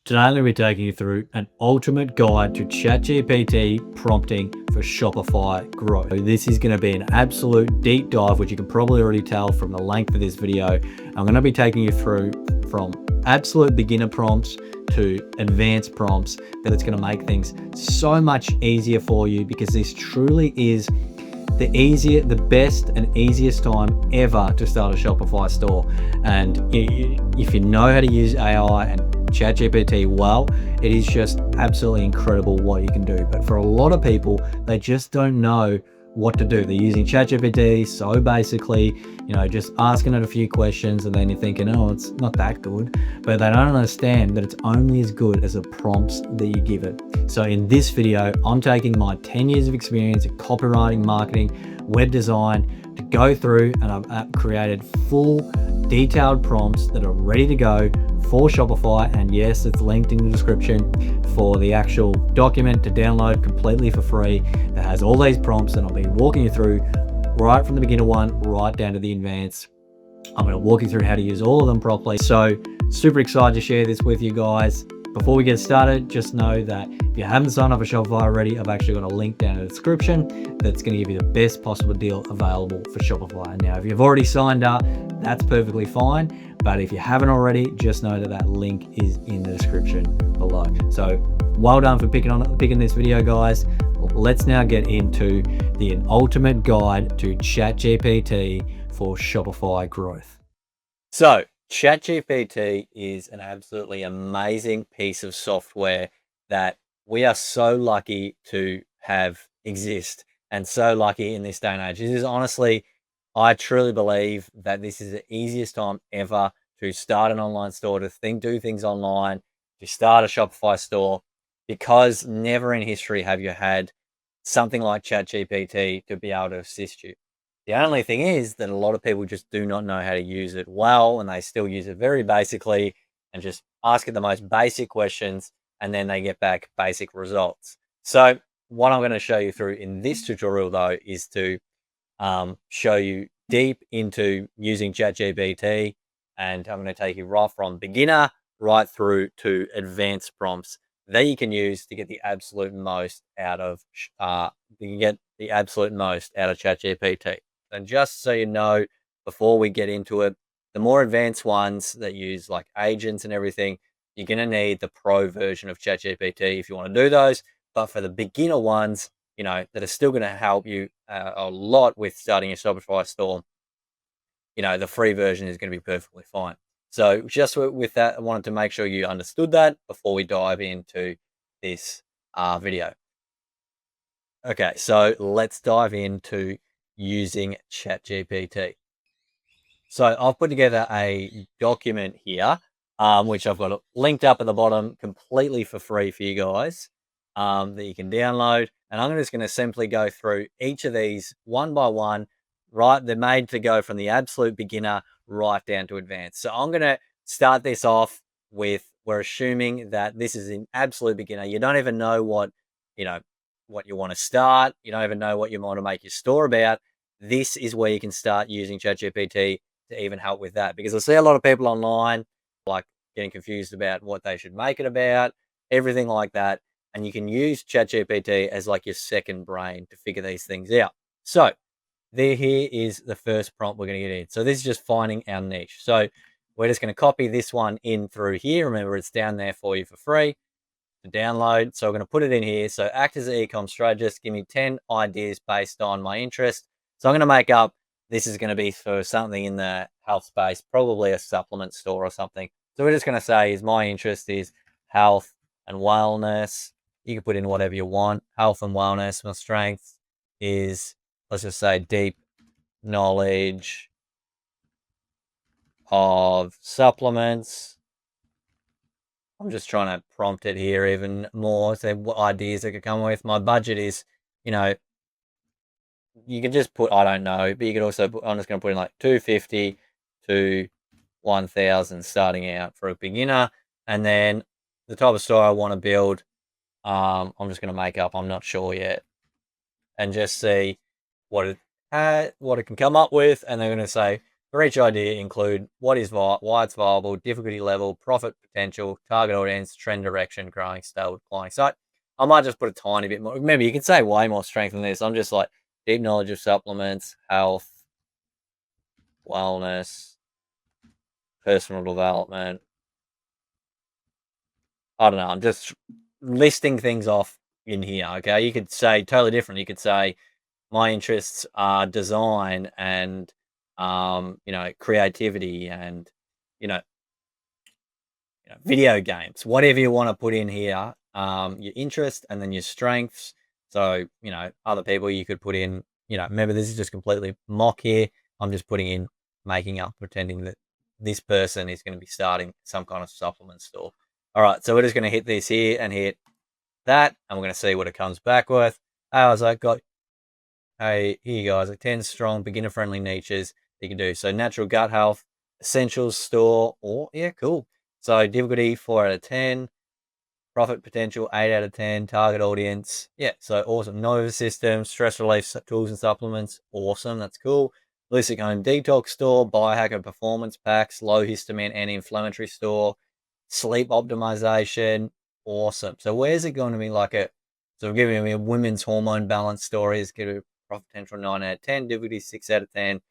Today I'm going to be taking you through an ultimate guide to ChatGPT prompting for Shopify growth. This is going to be an absolute deep dive, which you can probably already tell from the length of this video. I'm going to be taking you through from absolute beginner prompts to advanced prompts, that it's going to make things so much easier for you, because this truly is the best and easiest time ever to start a Shopify store. And if you know how to use AI and ChatGPT well, it is just absolutely incredible what you can do. But for a lot of people, they just don't know what to do. They're using ChatGPT so basically, just asking it a few questions, and then you're thinking, oh, it's not that good. But they don't understand that it's only as good as the prompts that you give it. So in this video, I'm taking my 10 years of experience in copywriting, marketing, web design to go through, and I've created full detailed prompts that are ready to go for Shopify. And yes, it's linked in the description for the actual document to download completely for free that has all these prompts that I'll be walking you through right from the beginner one right down to the advanced. I'm going to walk you through how to use all of them properly. So super excited to share this with you guys. Before we get started, just know that if you haven't signed up for Shopify already, I've actually got a link down in the description that's going to give you the best possible deal available for Shopify. Now, if you've already signed up, that's perfectly fine. But if you haven't already, just know that that link is in the description below. So well done for picking this video, guys. Let's now get into the ultimate guide to ChatGPT for Shopify growth. So ChatGPT is an absolutely amazing piece of software that we are so lucky to have exist, and so lucky in this day and age. This is honestly, I truly believe that this is the easiest time ever to start an online store, to do things online, to start a Shopify store, because never in history have you had something like ChatGPT to be able to assist you. The only thing is that a lot of people just do not know how to use it well, and they still use it very basically and just ask it the most basic questions, and then they get back basic results. So what I'm going to show you through in this tutorial, though, is to show you deep into using ChatGPT, and I'm going to take you right from beginner right through to advanced prompts that you can use to get the absolute most out of ChatGPT. And just so you know, before we get into it, the more advanced ones that use like agents and everything, you're going to need the pro version of ChatGPT if you want to do those. But for the beginner ones, that are still going to help you a lot with starting your Shopify store, the free version is going to be perfectly fine. So just with that, I wanted to make sure you understood that before we dive into this video. Okay, so let's dive into using ChatGPT. So I've put together a document here, which I've got linked up at the bottom completely for free for you guys, that you can download. And I'm just going to simply go through each of these one by one. Right, they're made to go from the absolute beginner right down to advanced. So I'm going to start this off with, we're assuming that this is an absolute beginner. You don't even know what you want to start. You don't even know what you want to make your store about. This is where you can start using ChatGPT to even help with that, because I see a lot of people online like getting confused about what they should make it about, everything like that. And you can use ChatGPT as like your second brain to figure these things out. So here is the first prompt we're going to get in. So this is just finding our niche. So we're just going to copy this one in through here. Remember, it's down there for you for free to download. So we're going to put it in here. So act as an ecom strategist, give me 10 ideas based on my interest. So I'm going to make up, this is going to be for something in the health space, probably a supplement store or something. So we're just going to say my interest is health and wellness. You can put in whatever you want. Health and wellness. My strength is, let's just say, deep knowledge of supplements. I'm just trying to prompt it here even more, so what ideas I could come with. My budget is, you can just put, I don't know, but you could also put, I'm just going to put in like 250 to 1,000 starting out for a beginner. And then the type of store I want to build, I'm just going to make up, I'm not sure yet, and just see what it can come up with. And they're going to say, For each idea, include what is why it's viable, difficulty level, profit potential, target audience, trend direction, growing, stable, declining. So I might just put a tiny bit more. Remember, you can say way more strength than this. I'm just like deep knowledge of supplements, health, wellness, personal development. I don't know. I'm just listing things off in here. Okay. You could say totally different. You could say my interests are design and, creativity and, you know, video games, whatever you want to put in here, your interest and then your strengths. So, other people you could put in, remember this is just completely mock here. I'm just putting in, making up, pretending that this person is going to be starting some kind of supplement store. All right. So we're just going to hit this here and hit that, and we're going to see what it comes back with. I was like, hey, here you guys, like 10 strong beginner friendly niches you can do. So natural gut health, essentials store, or yeah, cool. So difficulty 4 out of 10, profit potential 8 out of 10, target audience. Yeah, so awesome. Nervous system, stress relief tools and supplements. Awesome. That's cool. Holistic home detox store, biohacker performance packs, low histamine anti-inflammatory store, sleep optimization. Awesome. So where's it going to be like a, so giving me a women's hormone balance story is going to profit potential 9 out of 10, difficulty 6 out of 10.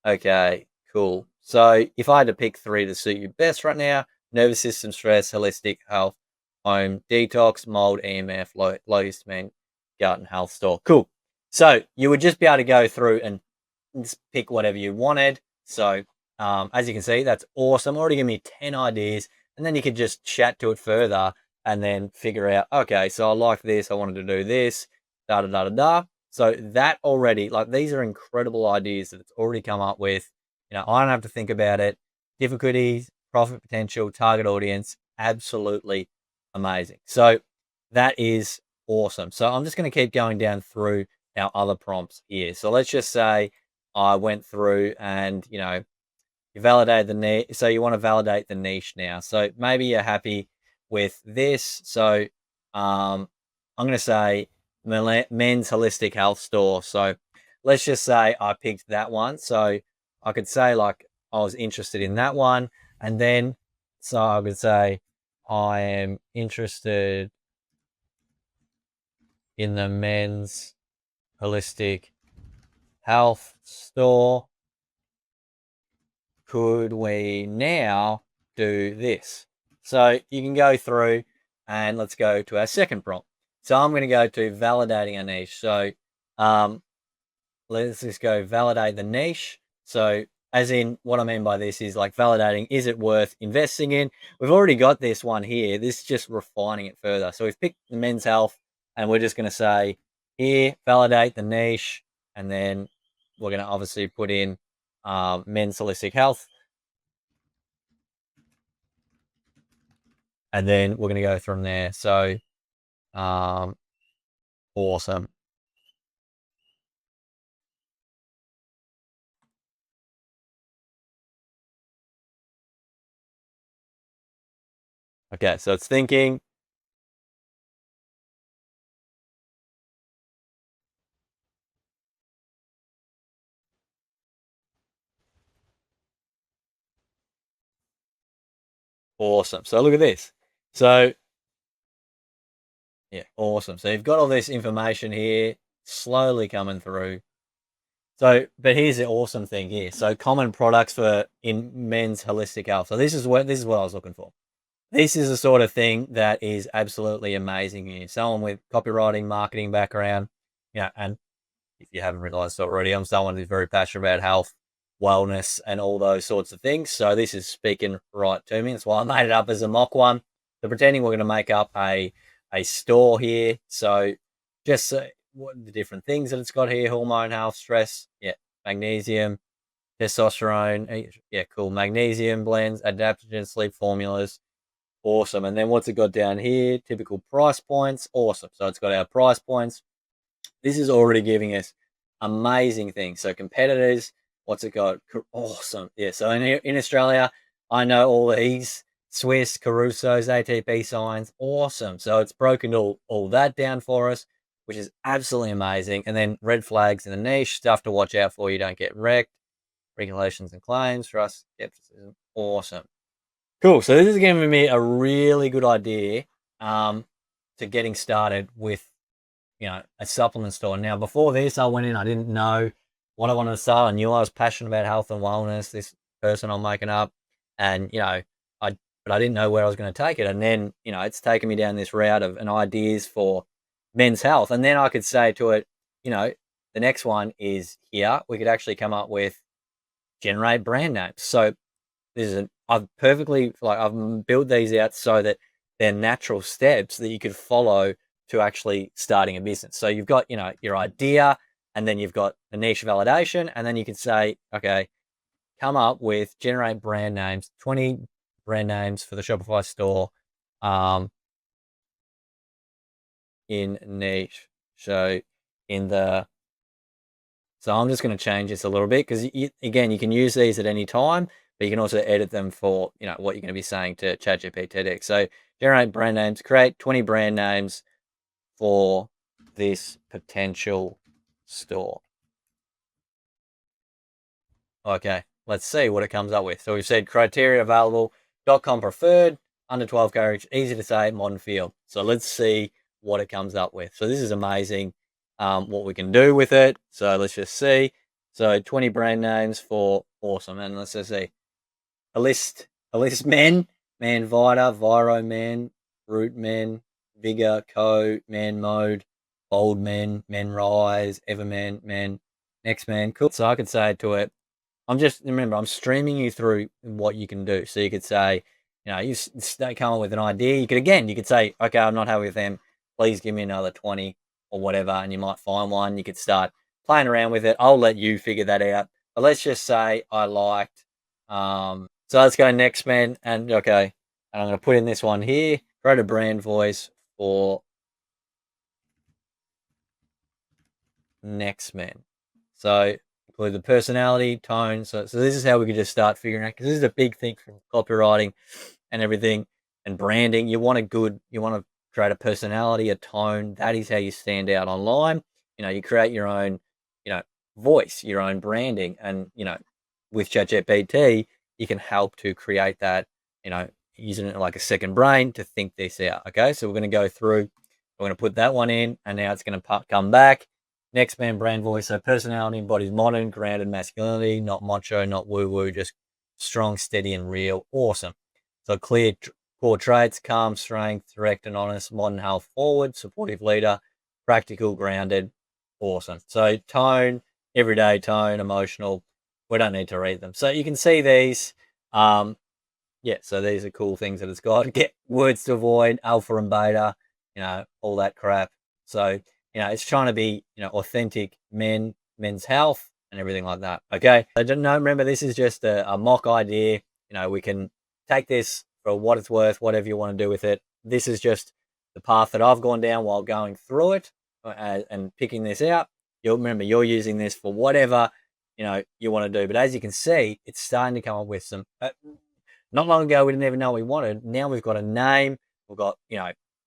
Okay, cool. So if I had to pick three to suit you best right now, nervous system stress, holistic health, home detox, mold, EMF, low histamine, gut and health store. Cool. So you would just be able to go through and just pick whatever you wanted. So as you can see, that's awesome. Already give me 10 ideas, and then you could just chat to it further and then figure out, okay, so I like this, I wanted to do this, da da da da da. So that already, like these are incredible ideas that it's already come up with. I don't have to think about it. Difficulties, profit potential, target audience, absolutely amazing. So that is awesome. So I'm just going to keep going down through our other prompts here. So let's just say I went through and, you validated the niche. So you want to validate the niche now. So maybe you're happy with this. So I'm going to say men's holistic health store. So let's just say I picked that one. So I could say like I was interested in that one. And then, so I could say I am interested in the men's holistic health store. Could we now do this? So you can go through and let's go to our second prompt. So I'm going to go to validating a niche. So let's just go validate the niche. So as in what I mean by this is like validating, is it worth investing in? We've already got this one here. This is just refining it further. So we've picked the men's health and we're just going to say here, validate the niche. And then we're going to obviously put in men's holistic health. And then we're going to go from there. So awesome. Okay, so it's thinking. Awesome. So look at this. So yeah, awesome. So you've got all this information here slowly coming through. So, but here's the awesome thing here. So common products for in men's holistic health. So this is what I was looking for. This is the sort of thing that is absolutely amazing here. Someone with copywriting, marketing background, and if you haven't realized already, I'm someone who's very passionate about health, wellness, and all those sorts of things. So this is speaking right to me. That's why I made it up as a mock one. So pretending we're going to make up a store here. So just what the different things that it's got here: hormone health, stress, yeah, magnesium, testosterone, yeah, cool, magnesium blends, adaptogen, sleep formulas. Awesome. And then what's it got down here? Typical price points. Awesome. So it's got our price points. This is already giving us amazing things. So competitors, what's it got? Awesome. Yeah. So in Australia, I know all these Swiss, Caruso's, ATP signs. Awesome. So it's broken all that down for us, which is absolutely amazing. And then red flags in the niche, stuff to watch out for. You don't get wrecked. regulations and claims, trust, skepticism. Awesome. Cool. So this is giving me a really good idea to getting started with, a supplement store. Now, before this, I went in, I didn't know what I wanted to start. I knew I was passionate about health and wellness, this person I'm making up. And, but I didn't know where I was going to take it. And then, it's taken me down this route of ideas for men's health. And then I could say to it, the next one is here. We could actually come up with generate brand names. So I've built these out so that they're natural steps that you could follow to actually starting a business. So you've got, your idea, and then you've got the niche validation, and then you can say, okay, come up with generate brand names, 20 brand names for the Shopify store in niche. So so I'm just going to change this a little bit because, again, you can use these at any time, but you can also edit them for, what you're going to be saying to ChatGPT. So generate brand names, create 20 brand names for this potential store. Okay, let's see what it comes up with. So we've said criteria available, .com preferred, under 12 characters, easy to say, modern feel. So let's see what it comes up with. So this is amazing what we can do with it. So let's just see. So 20 brand names for awesome. And let's just see. A list men, man vita, viro men, root men, vigor, co, man mode, bold men, men rise, ever men, next man. Cool. So I could say to it, I'm streaming you through what you can do. So you could say, you come up with an idea. You could say, okay, I'm not happy with them. Please give me another 20 or whatever. And you might find one. You could start playing around with it. I'll let you figure that out. But let's just say I liked, so let's go next man. And okay, and I'm going to put in this one here, create a brand voice for next man. So include the personality, tone. So this is how we could just start figuring out, because this is a big thing from copywriting and everything and branding. You want to create a personality, a tone. That is how you stand out online. You create your own, voice, your own branding, and with ChatGPT, you can help to create that. Using it like a second brain to think this out. Okay, so we're going to go through. We're going to put that one in, and now it's going to come back. Next man brand voice. So personality embodies modern, grounded masculinity, not macho, not woo-woo, just strong, steady, and real. Awesome. So clear core traits, calm, strength, direct and honest, modern, health forward, supportive leader, practical, grounded. Awesome. So tone, everyday tone, emotional. We don't need to read them. So you can see these. Yeah, so these are cool things that it's got. Get words to avoid, alpha and beta, all that crap. So, it's trying to be, authentic men's health and everything like that. Okay. I don't know. Remember, this is just a mock idea. We can take this for what it's worth, whatever you want to do with it. This is just the path that I've gone down while going through it and picking this out. You're using this for whatever, you want to do. But as you can see, it's starting to come up with some, not long ago, we didn't even know what we wanted. Now we've got a name. We've got,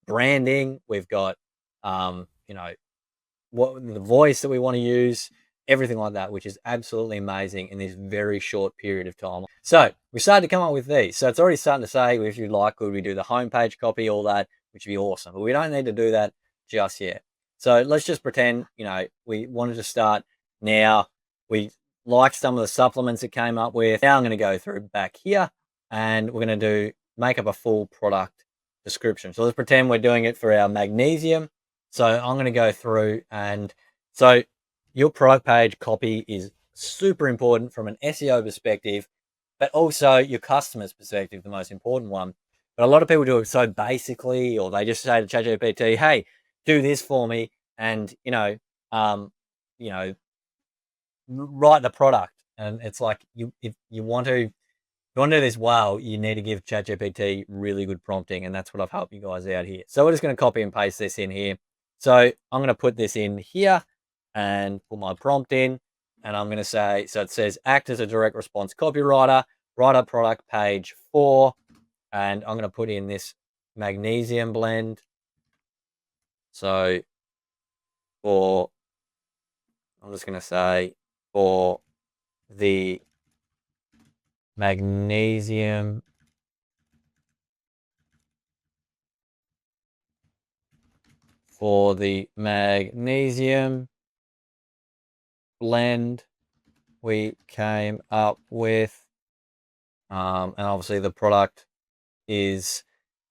branding. We've got, what the voice that we want to use, everything like that, which is absolutely amazing in this very short period of time. So we started to come up with these. So it's already starting to say, if you like, could we do the homepage copy, all that, which would be awesome. But we don't need to do that just yet. So let's just pretend, we wanted to start now. We like some of the supplements it came up with. Now I'm going to go through back here, and we're going to make up a full product description. So let's pretend we're doing it for our magnesium. So I'm going to go through, and so your product page copy is super important from an SEO perspective, but also your customer's perspective, the most important one. But a lot of people do it so basically, or they just say to ChatGPT, "Hey, do this for me," and write the product. And it's like if you want to do this well, you need to give ChatGPT really good prompting, and that's what I've helped you guys out here. So we're just going to copy and paste this in here. So I'm going to put this in here and put my prompt in, and I'm going to say, so it says act as a direct response copywriter, write a product page for, and I'm going to put in this magnesium blend. So I'm just going to say for the magnesium for the magnesium blend we came up with. And obviously the product is,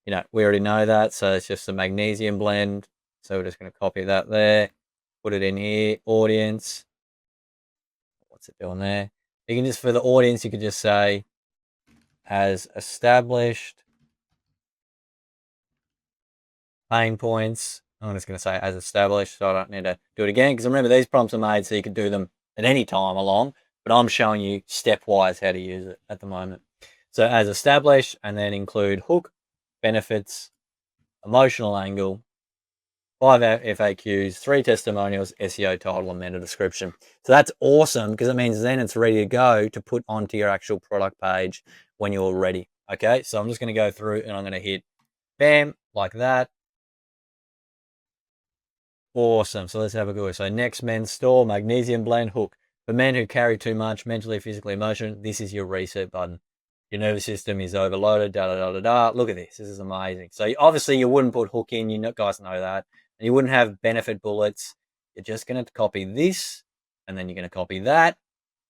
we already know that. So it's just a magnesium blend. So we're just going to copy that there, put it in here, audience. What's it doing there? You can just, for the audience, you could just say, as established pain points. I'm just going to say as established, so I don't need to do it again. Because remember, these prompts are made so you can do them at any time along, but I'm showing you stepwise how to use it at the moment. So as established, and then include hook, benefits, emotional angle, 5 FAQs, 3 testimonials, SEO title, and meta description. So that's awesome because it means then it's ready to go to put onto your actual product page when you're ready. Okay, so I'm just going to go through and I'm going to hit bam, like that. Awesome. So let's have a go. So next men's store, magnesium blend hook. For men who carry too much mentally, physically, emotionally, this is your reset button. Your nervous system is overloaded, da da da da da. Look at this. This is amazing. So obviously you wouldn't put hook in. You guys know that. And you wouldn't have benefit bullets. You're just going to copy this, and then you're going to copy that,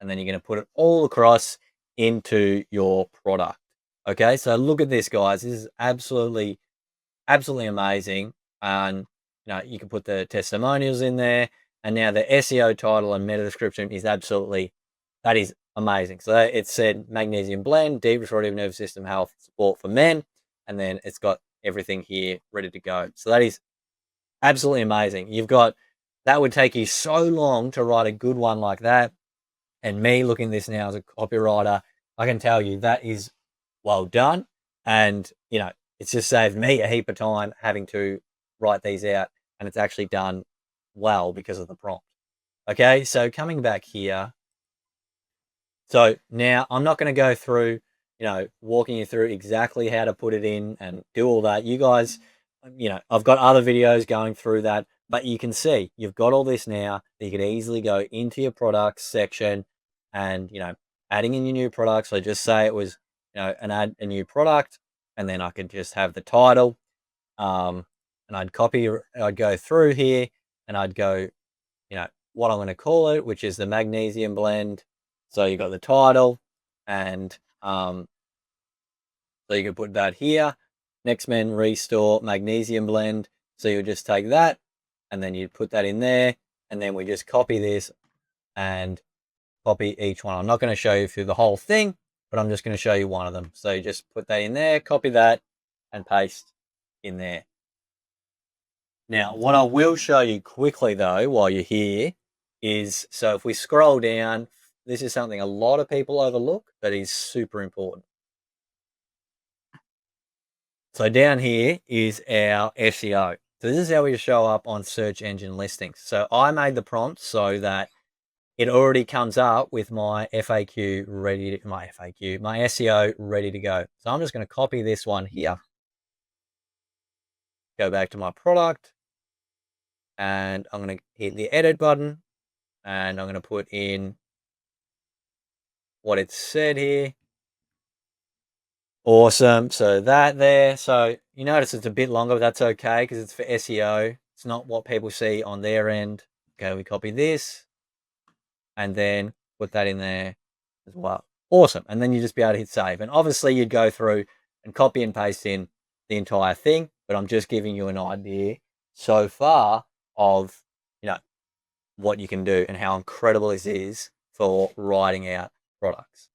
and then you're going to put it all across into your product. Okay. So look at this, guys. This is absolutely, absolutely amazing. And you can put the testimonials in there, and now the SEO title and meta description is that is amazing. So it said magnesium blend, deep restorative nervous system health support for men, and then it's got everything here ready to go. So that is absolutely amazing. That would take you so long to write a good one like that. And me looking at this now as a copywriter, I can tell you that is well done. And, it's just saved me a heap of time having to write these out. And it's actually done well because of the prompt. Okay, so coming back here. So now I'm not going to go through, walking you through exactly how to put it in and do all that. You guys, I've got other videos going through that, but you can see you've got all this now that you can easily go into your products section and, adding in your new product. So just say it was, add a new product, and then I could just have the title. And I'd go through here and I'd go, what I'm going to call it, which is the magnesium blend. So you got the title, and so you can put that here. Next Men Restore Magnesium Blend. So you'll just take that, and then you put that in there, and then we just copy this and copy each one. I'm not going to show you through the whole thing, but I'm just going to show you one of them. So you just put that in there, copy that, and paste in there. Now, what I will show you quickly though, while you're here, is, so if we scroll down, this is something a lot of people overlook, but is super important. So down here is our SEO. So this is how we show up on search engine listings. So I made the prompt so that it already comes up with my FAQ ready to, my SEO ready to go. So I'm just going to copy this one here. Go back to my product, and I'm going to hit the edit button, and I'm going to put in what it said here. Awesome. So that there. So you notice it's a bit longer, but that's okay because it's for SEO. It's not what people see on their end. Okay, we copy this and then put that in there as well. Awesome. And then you just be able to hit save. And obviously you'd go through and copy and paste in the entire thing, but I'm just giving you an idea so far of, what you can do and how incredible this is for writing out products.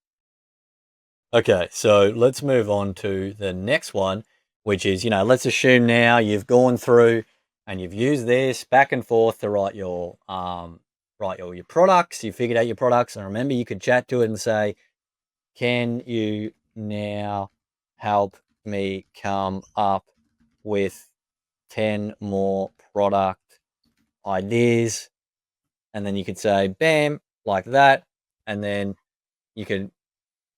Okay, so let's move on to the next one, which is, let's assume now you've gone through and you've used this back and forth to write your your products. You figured out your products, and remember, you could chat to it and say, "Can you now help me come up with 10 more product ideas?" And then you could say, "Bam," like that, and then you could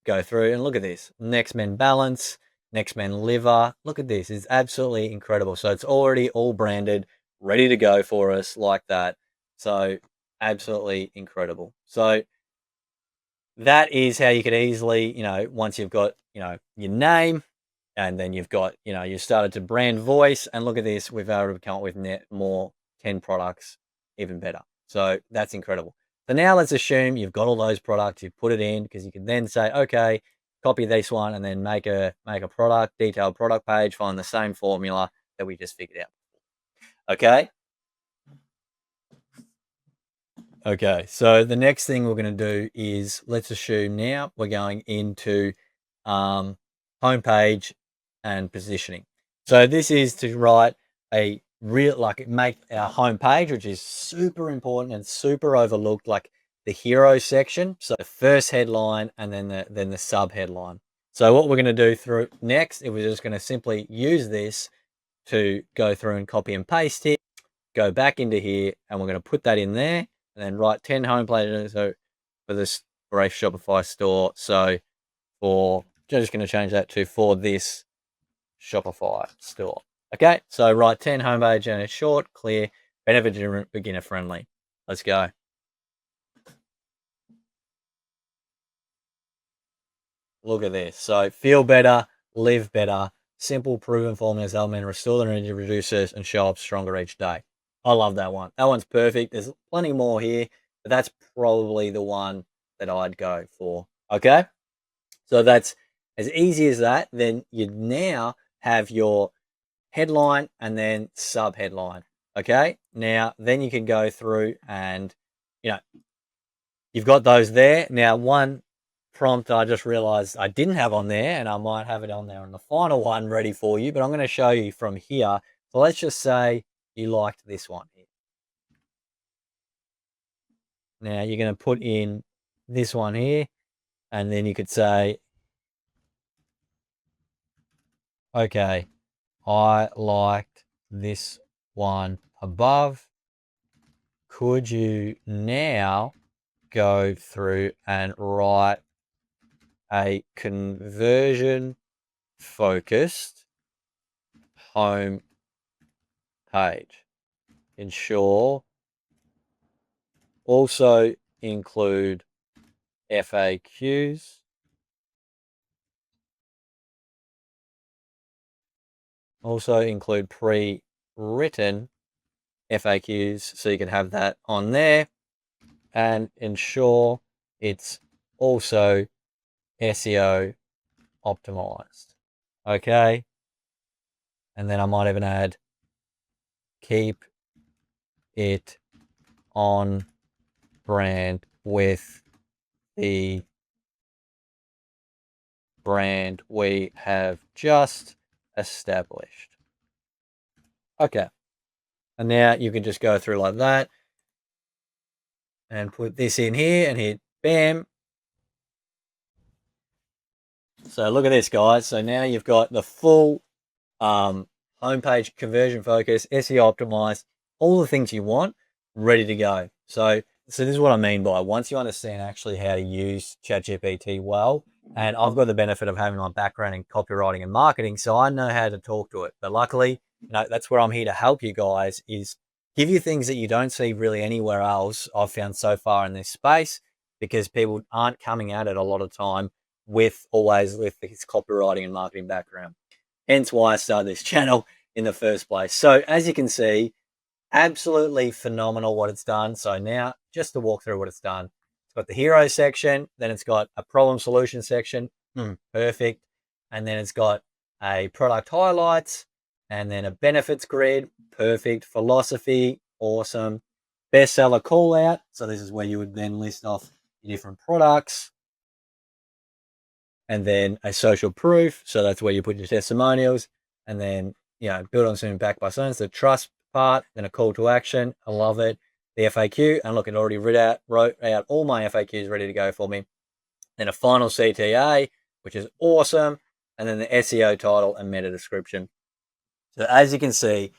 go through and look at this. Next Men Balance, Next Men Liver. Look at this. It's absolutely incredible. So it's already all branded, ready to go for us like that. So absolutely incredible. So that is how you could easily, once you've got, your name, and then you've got, you started to brand voice, and look at this, we've able to come up with net more 10 products, even better. So that's incredible. So now let's assume you've got all those products, you put it in, because you can then say, okay, copy this one and then make a product, detailed product page, find the same formula that we just figured out. Okay. Okay, so the next thing we're going to do is, let's assume now we're going into homepage and positioning. So this is to write a real, make our homepage, which is super important and super overlooked, like the hero section. So the first headline and then the sub headline. So what we're going to do through next is we're just going to simply use this to go through and copy and paste it, go back into here, and we're going to put that in there, and then write 10 home pages for this for a Shopify store. So I'm just going to change that to for this Shopify store. Okay, so write 10 homepage, and it's short, clear, benefit beginner friendly. Let's go. Look at this. So feel better, live better, simple, proven formulas, element, restore the energy, reduces, and show up stronger each day. I love that one. That one's perfect. There's plenty more here, but that's probably the one that I'd go for. Okay. So that's as easy as that. Then you now have your headline and then sub headline. Okay. Now, then you can go through and, you know, you've got those there. Now, one prompt I just realized I didn't have on there, and I might have it on there on the final one ready for you, but I'm going to show you from here. So let's just say you liked this one here. Now you're going to put in this one here, and then you could say, okay, I liked this one above. Could you now go through and write a conversion focused home page? Ensure also include FAQs. Also include pre-written FAQs, so you can have that on there, and ensure it's also SEO optimized. Okay. And then I might even add, keep it on brand with the brand we have just established. Okay. And now you can just go through like that and put this in here and hit bam. So look at this, guys. So now you've got the full homepage conversion focus, SEO optimized, all the things you want ready to go. So this is what I mean by, once you understand actually how to use ChatGPT well, and I've got the benefit of having my background in copywriting and marketing, so I know how to talk to it. But luckily, that's where I'm here to help you guys, is give you things that you don't see really anywhere else, I've found so far in this space, because people aren't coming at it a lot of time with this copywriting and marketing background. Hence why I started this channel in the first place. So as you can see, absolutely phenomenal what it's done. So now just to walk through what it's done. It's got the hero section, then it's got a problem solution section, perfect. And then it's got a product highlights, and then a benefits grid, perfect. Philosophy, awesome. Bestseller call out. So this is where you would then list off your different products. And then a social proof. So that's where you put your testimonials, and then, build on something backed by science, the trust part, then a call to action. I love it. The FAQ, and look, it already wrote out all my FAQs ready to go for me. Then a final CTA, which is awesome. And then the SEO title and meta description. So as you can see,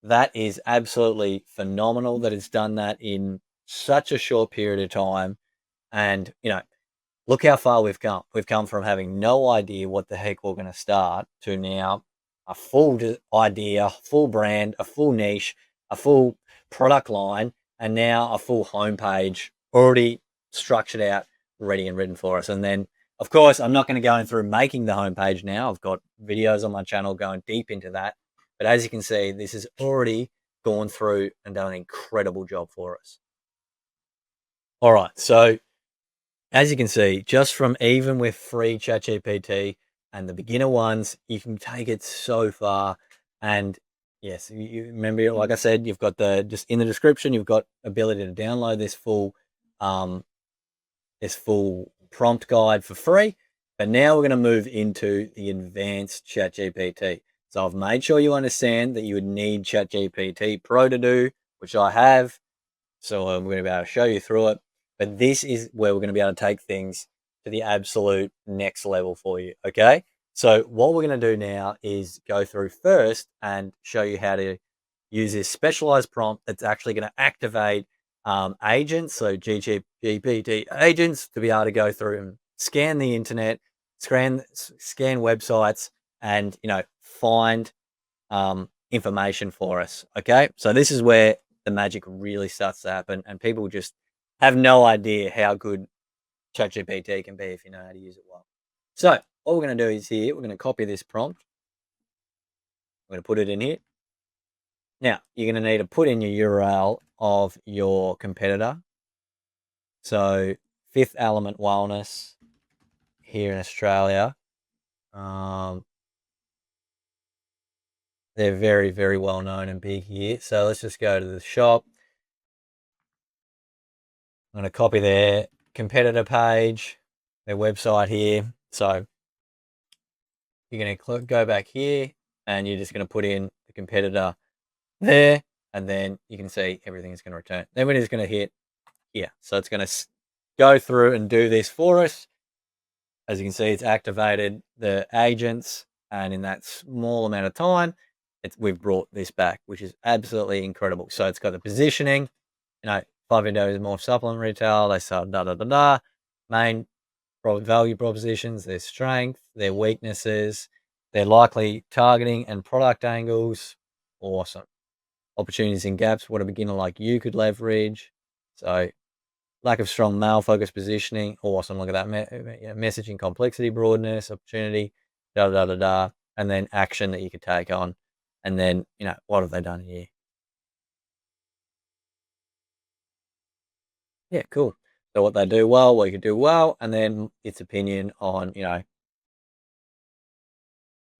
that is absolutely phenomenal that it's done that in such a short period of time. And, look how far we've come. We've come from having no idea what the heck we're going to start to now a full idea, full brand, a full niche, a full product line, and now a full homepage already structured out, ready and written for us. And then, of course, I'm not going to go in through making the homepage now. I've got videos on my channel going deep into that. But as you can see, this has already gone through and done an incredible job for us. All right, so as you can see, just from even with free ChatGPT and the beginner ones, you can take it so far. And yes, you remember, like I said, you've got just in the description, you've got ability to download um, this full prompt guide for free. But now we're going to move into the advanced ChatGPT. So I've made sure you understand that you would need ChatGPT Pro to do, which I have. So I'm going to be able to show you through it. But this is where we're going to be able to take things to the absolute next level for you. Okay. So what we're going to do now is go through first and show you how to use this specialized prompt that's actually going to activate agents, so GPT agents, to be able to go through and scan the internet, scan websites, and find information for us. Okay, so this is where the magic really starts to happen, and people just have no idea how good ChatGPT can be if you know how to use it well. So what we're going to do is here, we're going to copy this prompt. We're going to put it in here. Now, you're going to need to put in your URL of your competitor. So, Fifth Element Wellness here in Australia. They're very, very well known and big here. So, let's just go to the shop. I'm going to copy their competitor page, their website here. So, you're going to go back here and you're just going to put in the competitor there. And then you can see everything is going to return. Then we're just going to hit here. So it's going to go through and do this for us. As you can see, it's activated the agents, and in that small amount of time, we've brought this back, which is absolutely incredible. So it's got the positioning, 5 windows more supplement retail. They sell main value propositions, their strength, their weaknesses, their likely targeting and product angles. Awesome. Opportunities and gaps, what a beginner like you could leverage. So lack of strong male focused positioning. Awesome. Look at that. Messaging complexity, broadness, opportunity, and then action that you could take on. And then, what have they done here? Yeah, cool. So what they do well, what you could do well, and then its opinion on,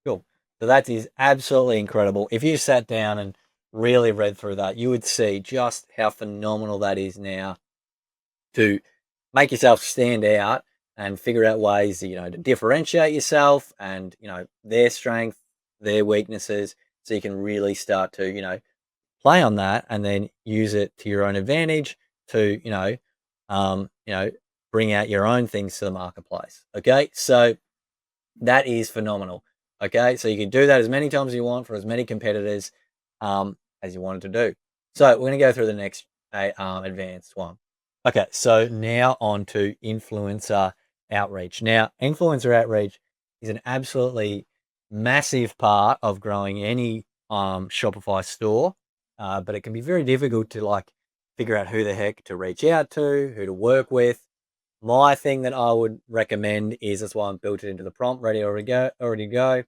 cool. So that is absolutely incredible. If you sat down and really read through that, you would see just how phenomenal that is now to make yourself stand out and figure out ways, to differentiate yourself and, their strength, their weaknesses, so you can really start to, play on that and then use it to your own advantage to, bring out your own things to the marketplace. Okay. So that is phenomenal. Okay. So you can do that as many times as you want for as many competitors as you wanted to do. So we're going to go through the next advanced one. Okay, so now on to influencer outreach. Now, influencer outreach is an absolutely massive part of growing any Shopify store, but it can be very difficult to figure out who the heck to reach out to, who to work with. My thing that I would recommend is, that's why I built it into the prompt, already go.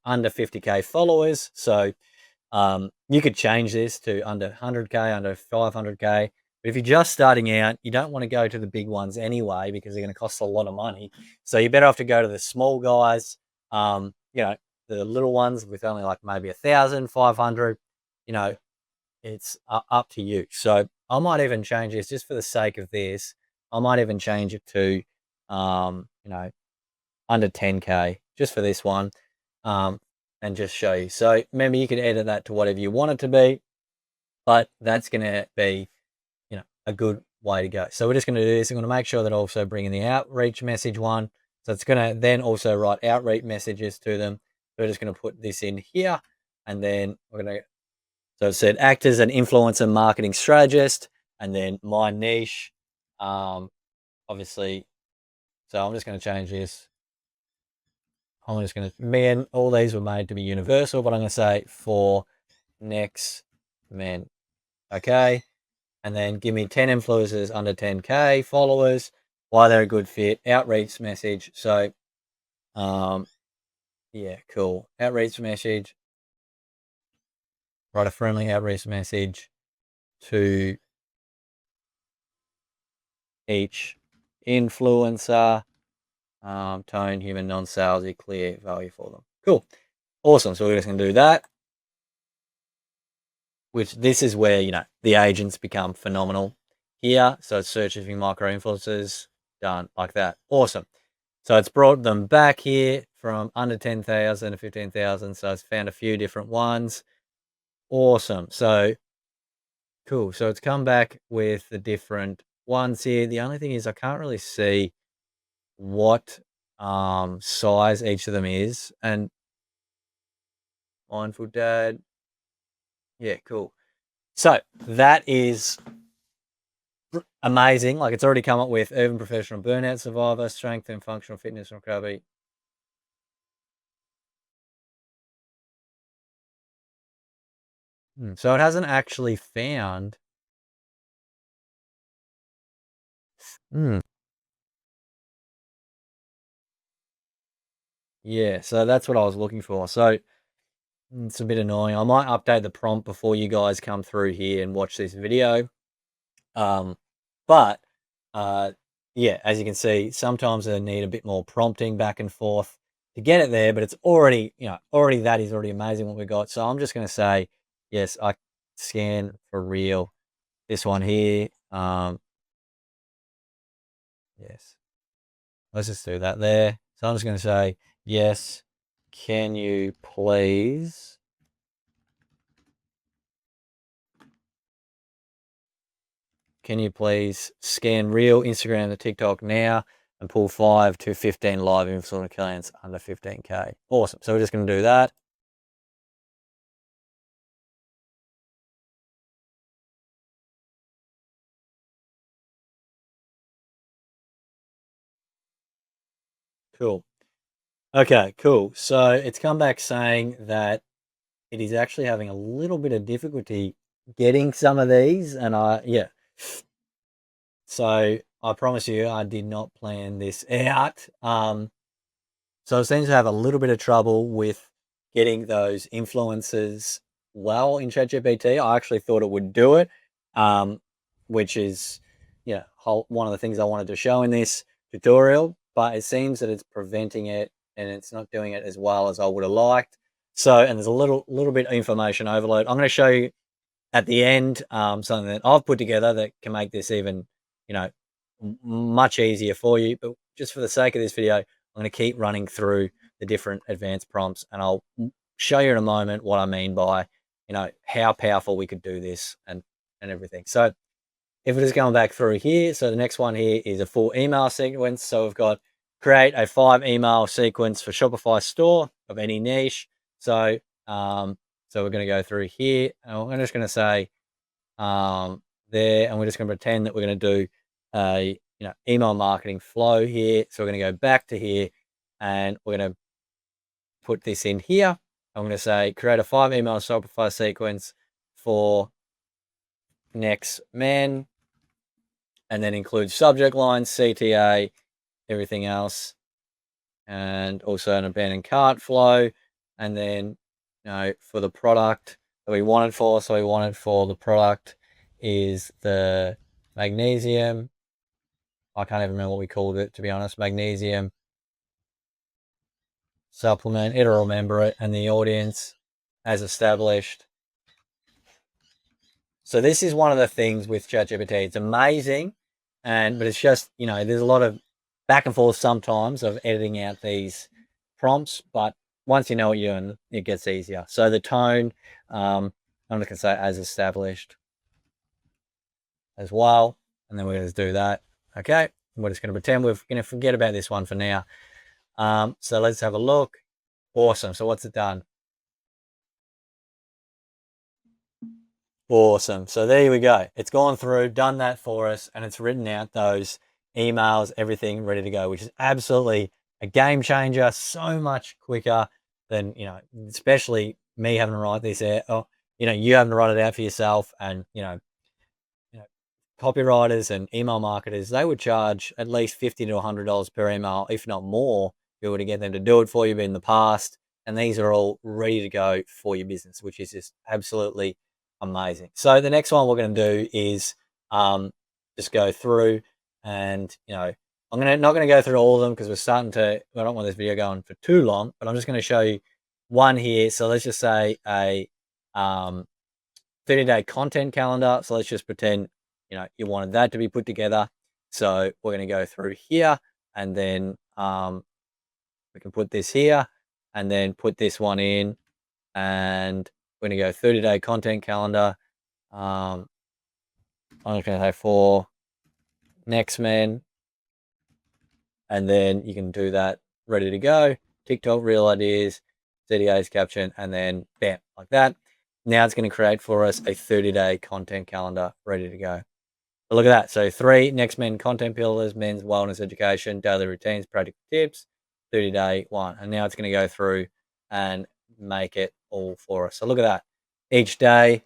Under 50K followers. So you could change this to under 100K, under 500K. But if you're just starting out, you don't want to go to the big ones anyway because they're going to cost a lot of money. So you're better off to go to the small guys, the little ones with only maybe 1,000, 500. It's up to you. So I might even change this just for the sake of this. I might even change it to, under 10K just for this one, and just show you. So remember, you can edit that to whatever you want it to be, but that's going to be, a good way to go. So we're just going to do this. I'm going to make sure that I also bring in the outreach message one. So it's going to then also write outreach messages to them. So we're just going to put this in here, and then we're going to, so it said act as an influencer marketing strategist, and then my niche, obviously. So I'm just going to change this. I'm just going to, all these were made to be universal, but I'm going to say for next men. Okay. And then give me 10 influencers under 10K followers. why they're a good fit, outreach message. So, yeah, cool. Outreach message, write a friendly outreach message to each influencer, tone, human, non-salesy, clear value for them. Cool. Awesome. So we're just going to do that, which this is where, the agents become phenomenal here. So it's searching micro influencers, done like that. Awesome. So it's brought them back here from under 10,000 to 15,000. So it's found a few different ones. Awesome. So cool. So it's come back with the different ones here. The only thing is I can't really see what size each of them is. And mindful dad. Yeah, cool. So that is amazing. Like it's already come up with urban professional burnout survivor, strength and functional fitness recovery. So it hasn't actually found. Hmm. Yeah, so that's what I was looking for. So it's a bit annoying. I might update the prompt before you guys come through here and watch this video. But yeah, as you can see, sometimes they need a bit more prompting back and forth to get it there, but it's already, that is already amazing what we got. So I'm just going to say, yes, I scan for real. This one here. Yes, let's just do that there. So I'm just going to say, yes, can you please scan real Instagram to TikTok now and pull 5 to 15 live influencer clients under 15K? Awesome. So we're just going to do that. Cool. Okay, cool. So it's come back saying that it is actually having a little bit of difficulty getting some of these. And yeah. So I promise you, I did not plan this out. So it seems to have a little bit of trouble with getting those influencers well in ChatGPT. I actually thought it would do it, which is, one of the things I wanted to show in this tutorial. But it seems that it's preventing it, and it's not doing it as well as I would have liked. So, and there's a little bit of information overload. I'm going to show you at the end, something that I've put together that can make this even, you know, much easier for you. But just for the sake of this video, I'm going to keep running through the different advanced prompts, and I'll show you in a moment what I mean by, how powerful we could do this and everything. So if it is going back through here, so the next one here is a full email sequence. So we've got create a 5 email sequence for Shopify store of any niche. So so we're going to go through here, and I'm just going to say there, and we're just going to pretend that we're going to do a email marketing flow here. So we're going to go back to here, and we're going to put this in here. I'm going to say create a 5 email Shopify sequence for next man, and then include subject line, CTA, everything else, and also an abandoned cart flow, and then for the product that we wanted for. So we wanted for the product is the magnesium. I can't even remember what we called it, to be honest. Magnesium supplement. It'll remember it, and the audience as established. So this is one of the things with ChatGPT. It's amazing, but it's just there's a lot of back and forth sometimes of editing out these prompts, but once you know what you're doing, it gets easier. So the tone, I'm just gonna say as established as well, and then we're gonna do that. Okay, we're just gonna pretend we're gonna forget about this one for now. So let's have a look. Awesome. So what's it done? Awesome. So there we go. It's gone through, done that for us, and it's written out those emails, everything ready to go, which is absolutely a game changer. So much quicker than, especially me having to write this out. Or, you having to write it out for yourself, and, you know, copywriters and email marketers, they would charge at least $50 to $100 per email, if not more, if you were to get them to do it for you in the past. And these are all ready to go for your business, which is just absolutely amazing. So the next one we're going to do is just go through and, I'm not going to go through all of them because I don't want this video going for too long, but I'm just going to show you one here. So let's just say a 30-day content calendar. So let's just pretend, you wanted that to be put together. So we're going to go through here and then we can put this here and then put this one in, and we're going to go 30-day content calendar. I'm just going to say for next men, and then you can do that ready to go. TikTok real ideas, CDA's caption, and then bam, like that. Now it's going to create for us a 30-day content calendar ready to go. But look at that. So 3 next men content pillars, men's wellness education, daily routines, practical tips, 30-day one. And now it's going to go through and make it all for us. So look at that. Each day,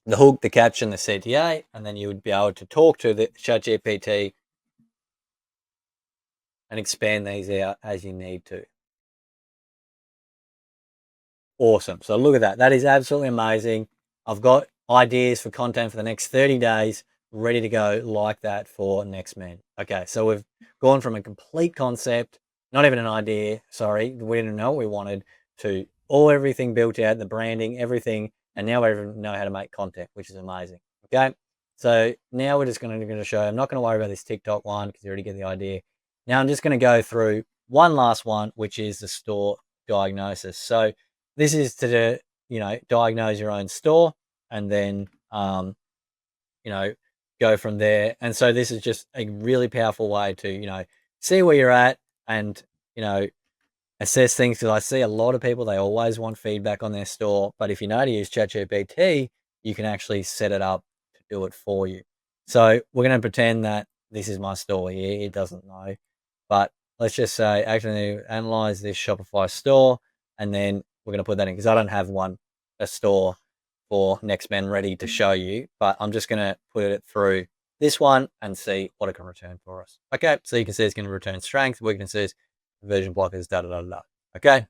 the hook, the caption, the CTA, and then you would be able to talk to the ChatGPT and expand these out as you need to. Awesome. So look at that. That is absolutely amazing. I've got ideas for content for the next 30 days ready to go like that for next man. Okay, so we've gone from a complete concept, not even an idea, sorry, we didn't know what we wanted, to everything built out, the branding, everything, and now we even know how to make content, which is amazing. Okay, so now we're just going to show, I'm not going to worry about this TikTok one because you already get the idea. Now I'm just going to go through one last one, which is the store diagnosis. So this is to, diagnose your own store and then, go from there. And so this is just a really powerful way to, see where you're at and, assess things. Because I see a lot of people, they always want feedback on their store. But if you know how to use ChatGPT, you can actually set it up to do it for you. So we're going to pretend that this is my store here. It doesn't know. But let's just say, actually analyze this Shopify store. And then we're going to put that in because I don't have a store for next men ready to show you, but I'm just going to put it through this one and see what it can return for us. Okay, so you can see it's going to return strength, weaknesses, conversion blockers, da da da da. Okay.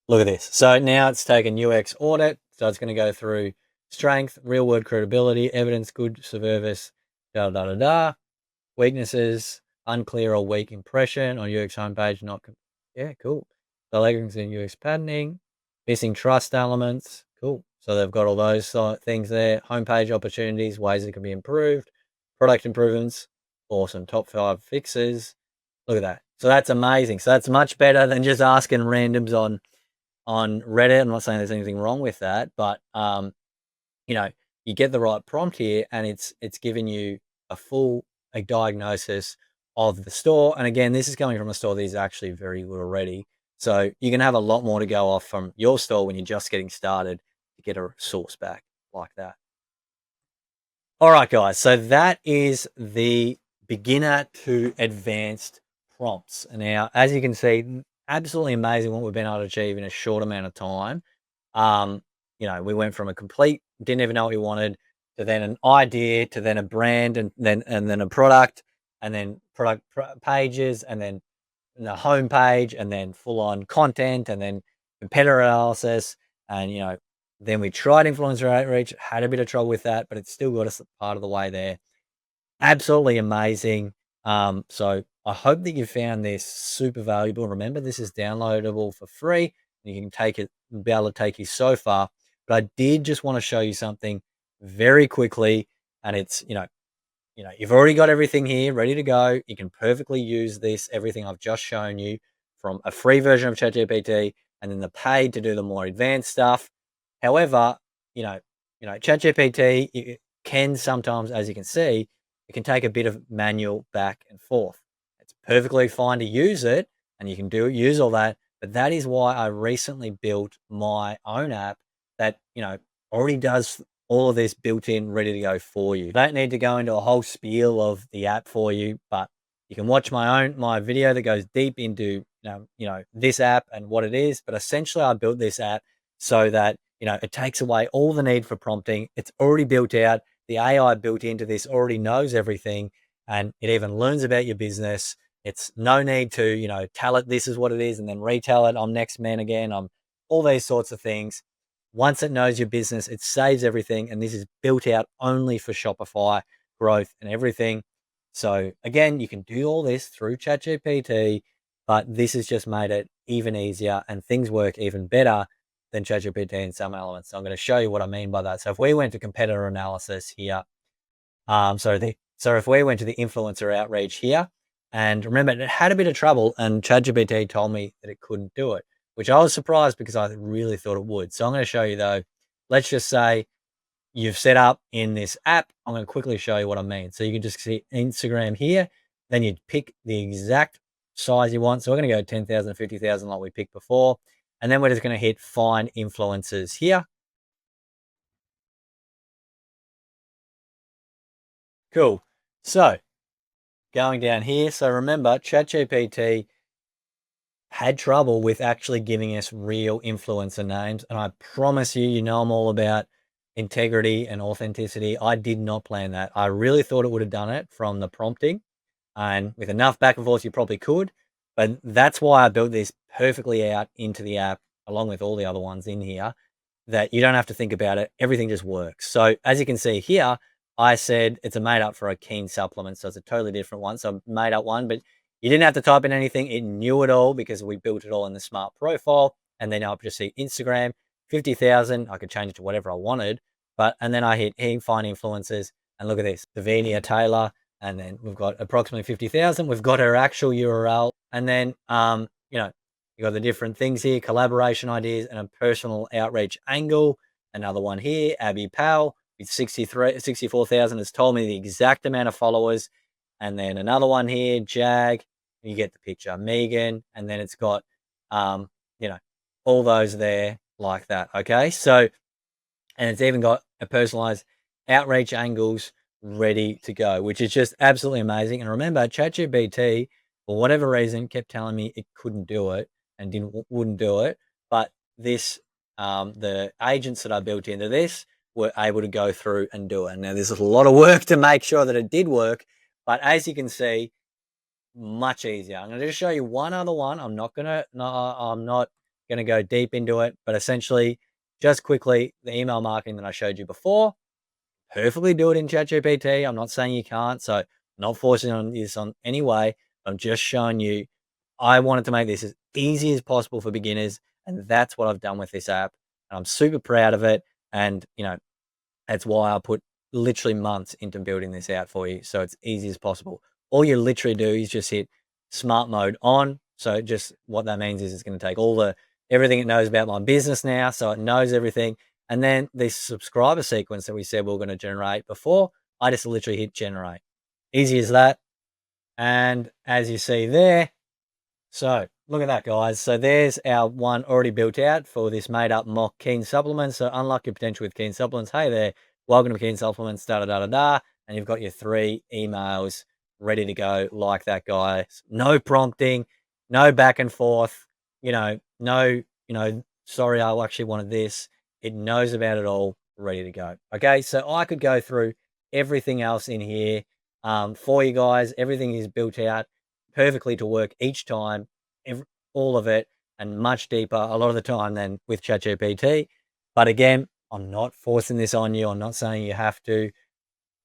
Look at this. So now it's taken UX audit. So it's going to go through strength, real world credibility, evidence, good service, da da da da. Weaknesses, unclear or weak impression on UX homepage, yeah, cool. The leggings in UX patterning, missing trust elements, cool. So they've got all those things there. Homepage opportunities, ways it can be improved, product improvements, awesome. Top 5 fixes. Look at that. So that's amazing. So that's much better than just asking randoms on Reddit. I'm not saying there's anything wrong with that, but you get the right prompt here, and it's giving you a diagnosis of the store. And again, this is coming from a store that is actually very good already. So you can have a lot more to go off from your store when you're just getting started to get a source back like that. All right, guys. So that is the beginner to advanced prompts. Now, as you can see, absolutely amazing what we've been able to achieve in a short amount of time. We went from didn't even know what we wanted, to then an idea, to then a brand, and then a product, and then pages, and then the home page, and then full on content, and then competitor analysis. And then we tried influencer outreach, had a bit of trouble with that, but it still got us part of the way there. Absolutely amazing. So I hope that you found this super valuable. Remember, this is downloadable for free. You can be able to take you so far. But I did just want to show you something very quickly. And it's, you've already got everything here ready to go. You can perfectly use everything I've just shown you, from a free version of ChatGPT and then the paid to do the more advanced stuff. However, ChatGPT, it can sometimes, as you can see, it can take a bit of manual back and forth. It's perfectly fine to use it, and you can use all that. But that is why I recently built my own app that, already does all of this built in, ready to go for you. Don't need to go into a whole spiel of the app for you, but you can watch my video that goes deep into, this app and what it is. But essentially, I built this app so that it takes away all the need for prompting. It's already built out. The AI built into this already knows everything, and it even learns about your business. It's no need to tell it this is what it is and then retell it. I'm next man again. I'm all these sorts of things. Once it knows your business, it saves everything, and this is built out only for Shopify growth and everything. So again, you can do all this through ChatGPT, but this has just made it even easier and things work even better than ChatGPT in some elements. So I'm going to show you what I mean by that. So if we went to competitor analysis here, so if we went to the influencer outreach here, and remember, it had a bit of trouble, and ChatGPT told me that it couldn't do it, which I was surprised because I really thought it would. So I'm going to show you though. Let's just say you've set up in this app. I'm going to quickly show you what I mean. So you can just see Instagram here. Then you'd pick the exact size you want. So we're going to go 10,000, 50,000 like we picked before. And then we're just going to hit find influencers here. Cool. So going down here. So remember, ChatGPT had trouble with actually giving us real influencer names. And I promise you, I'm all about integrity and authenticity. I did not plan that. I really thought it would have done it from the prompting. And with enough back and forth, you probably could. But that's why I built this perfectly out into the app, along with all the other ones in here, that you don't have to think about it. Everything just works. So as you can see here, I said it's a made up for a Keen supplement. So it's a totally different one. So I made up one, but you didn't have to type in anything. It knew it all because we built it all in the smart profile. And then I'll just see Instagram, 50,000. I could change it to whatever I wanted. And then I hit find influencers, and look at this, Davinia Taylor. And then we've got approximately 50,000. We've got her actual URL. And then, you got the different things here, collaboration ideas and a personal outreach angle. Another one here, Abby Powell with 64,000 has told me the exact amount of followers. And then another one here, Jag, you get the picture, Megan. And then it's got, all those there like that. Okay. So, and it's even got a personalized outreach angles ready to go, which is just absolutely amazing. And remember, ChatGPT, for whatever reason, kept telling me it couldn't do it and wouldn't do it. But this, the agents that I built into this were able to go through and do it. Now, there's a lot of work to make sure that it did work, but as you can see, much easier. I'm going to just show you one other one. I'm not gonna go deep into it, but essentially, just quickly, the email marketing that I showed you before, perfectly do it in ChatGPT. I'm not saying you can't, so I'm not forcing on this on any way. I'm just showing you. I wanted to make this as easy as possible for beginners, and that's what I've done with this app. And I'm super proud of it, and that's why I put literally months into building this out for you, so it's easy as possible. All you literally do is just hit smart mode on. So just what that means is it's going to take everything it knows about my business now, so it knows everything. And then this subscriber sequence that we said we are going to generate before, I just literally hit generate. Easy as that. And as you see there, so look at that, guys. So there's our one already built out for this made up mock Keen supplements. So unlock your potential with Keen supplements. Hey there, welcome to Keen supplements, da da da da da. And you've got your 3 emails ready to go like that, guys. No prompting, no back and forth, no, sorry, I actually wanted this. It knows about it all, ready to go. Okay, so I could go through everything else in here for you guys. Everything is built out perfectly to work each time, all of it, and much deeper a lot of the time than with ChatGPT. But again, I'm not forcing this on you. I'm not saying you have to.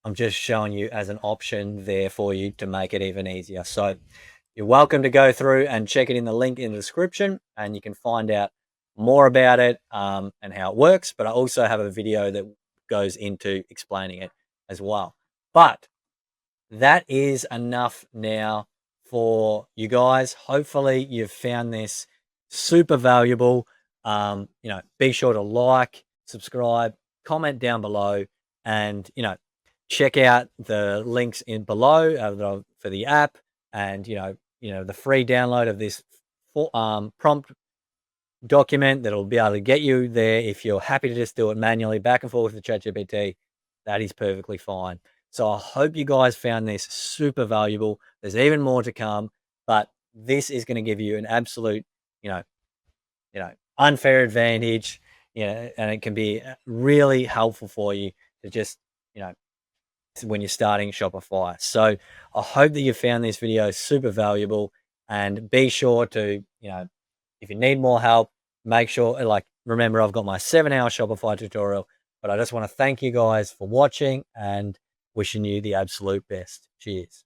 I'm just showing you as an option there for you to make it even easier. So you're welcome to go through and check it in the link in the description, and you can find out more about it and how it works. But I also have a video that goes into explaining it as well. But that is enough now for you guys. Hopefully you've found this super valuable. Be sure to like, subscribe, comment down below, and check out the links in below for the app, and the free download of this prompt document that'll be able to get you there. If you're happy to just do it manually back and forth with the ChatGPT, that is perfectly fine. So I hope you guys found this super valuable. There's even more to come, but this is going to give you an absolute, you know, unfair advantage, and it can be really helpful for you to just, you know, when you're starting Shopify. So I hope that you found this video super valuable, and be sure to, if you need more help, make sure, like, remember, I've got my 7-hour Shopify tutorial. But I just want to thank you guys for watching and wishing you the absolute best. Cheers.